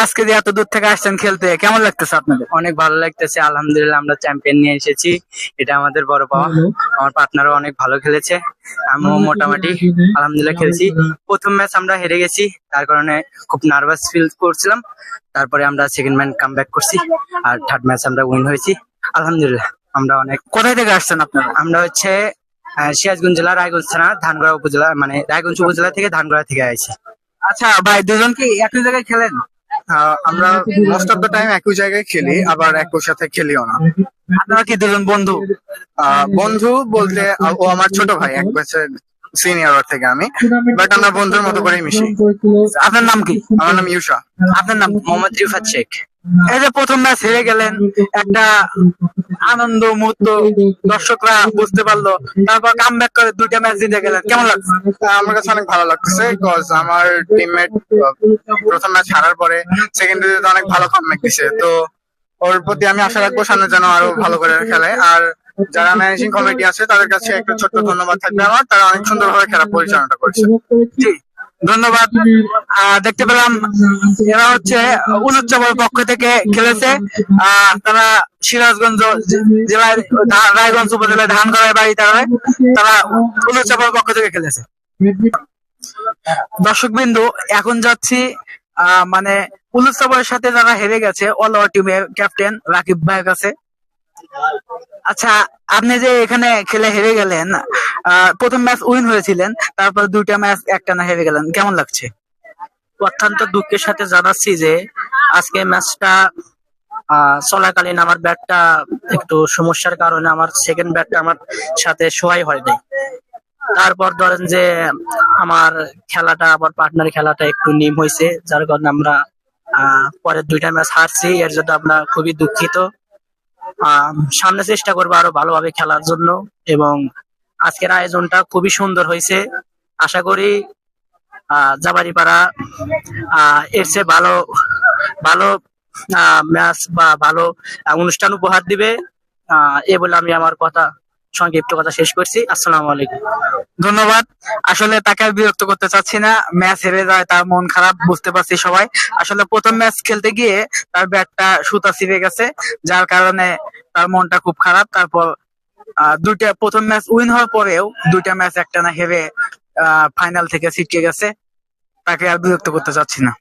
আজকে যে এত দূর থেকে আসছেন খেলতে, কেমন লাগতেছে আপনাদের? অনেক ভালো লাগতেছে, আলহামদুলিল্লাহ আমরা চ্যাম্পিয়ন নিয়ে এসেছি, এটা আমাদের বড় পাওয়া। আমার পার্টনারও অনেক ভালো খেলেছে, আমিও মোটামুটি আলহামদুলিল্লাহ খেলেছি। প্রথম ম্যাচ আমরা হেরে গেছি, তার কারণে খুব নার্ভাস ফিল করছিলাম। তারপরে আমরা সেকেন্ড ম্যাচ কাম ব্যাক করছি, আর থার্ড ম্যাচ আমরা উইন হয়েছি আলহামদুলিল্লাহ। আমরা অনেক কোথায় থেকে আসছেন আপনারা? আমরা হচ্ছে সিরাজগঞ্জ জেলা রায়গঞ্জ থানা ধানগড়া উপজেলা, মানে রায়গঞ্জ উপজেলা থেকে ধানগড়া থেকে আইছি। আচ্ছা ভাই, দুজন কি একই জায়গায় খেলেন? আমরা মোস্ট অফ দ্য টাইম একই জায়গায় খেলি, আবার একই সাথে খেলিও না। আপনারা কি দুজন বন্ধু? বন্ধু বলতে ও আমার ছোট ভাই, এক বছর সিনিয়র ওর থেকে আমি, বাট আমরা বন্ধুর মতো করেই মিশি। আপনার নাম কি? আমার নাম ইউসা। আপনার নাম? মোহাম্মদ রিফাত শেখ। এই যে প্রথম ম্যাচ হেরে গেলেন, একটা আনন্দ মুহূর্ত দর্শকরা বুঝতে পারলো, তারপর কাম ব্যাক করে দুইটা ম্যাচ জিতে গেলেন, কেমন লাগছে? আমার কাছে অনেক ভালো লাগতেছে, বিকজ আমার টিমমেট প্রথম ম্যাচ হারার পরে সেকেন্ড দিতে অনেক ভালো কামব্যাক দিছে। তো ওর প্রতি আমি আশা রাখবো সামনে যেন আরো ভালো করে খেলে। আর যারা ম্যানেজিং কমিটি আছে তাদের কাছে একটা ছোট্ট ধন্যবাদ থাকবে আমার, তারা অনেক সুন্দরভাবে খেলা পরিচালনা করছে। জি, ধন্যবাদ। দেখতে পেলাম এরা হচ্ছে উলুচ্চাবর পক্ষ থেকে খেলেছে। তারা সিরাজগঞ্জ জেলায় রায়গঞ্জ উপজেলায় ধানগড়ায় বাড়ি, তারা উলুচ্চাবর পক্ষ থেকে খেলেছে। দর্শক বিন্দু, এখন যাচ্ছি মানে উলুচ্চাবরের সাথে যারা হেরে গেছে অল ওভার টিমের ক্যাপ্টেন রাকিব ভাইয়ের কাছে। আচ্ছা, আপনি যে এখানে খেলে হেরে গেলেন, প্রথম ম্যাচ উইন হয়েছিলেন, তারপর দুইটা ম্যাচ একটানা হেরে গেলেন, কেমন লাগছে? অত্যন্ত দুঃখের সাথে জানাচ্ছি যে আজকে ম্যাচটা চলাকালীন আমার ব্যাটটা একটু সমস্যার কারণে আমার সেকেন্ড ব্যাটটা আমার সাথে সোয়াই হয় নাই। তারপর ধরেন যে আমার খেলাটা, আবার পার্টনার খেলাটা একটু নিম হয়েছে, যার কারণে আমরা পরের দুইটা ম্যাচ হারছি। এর জন্য আমরা খুবই দুঃখিত। সামনে চেষ্টা করবো আরো ভালোভাবে খেলার জন্য, এবং আজকের আয়োজনটা খুবই সুন্দর হয়েছে। আশা করি জাবারিপাড়া এর চেয়ে ভালো ভালো ম্যাচ বা ভালো অনুষ্ঠান উপহার দিবে, এ বলে আমি আমার কথা সংক্ষিপ্ত কথা শেষ করছি। আসসালামু আলাইকুম। ধন্যবাদ। আসলে তাকে আর বিরক্ত করতে চাচ্ছি না, ম্যাচ হেরে যায় তার মন খারাপ, বুঝতে পারছি সবাই। আসলে প্রথম ম্যাচ খেলতে গিয়ে তার ব্যাটটা সুতা ছিঁড়ে গেছে, যার কারণে তার মনটা খুব খারাপ। তারপর দুইটা প্রথম ম্যাচ উইন হওয়ার পরেও দুইটা ম্যাচ একটানা হেরে ফাইনাল থেকে ছিটকে গেছে। তাকে আর বিরক্ত করতে চাচ্ছি না।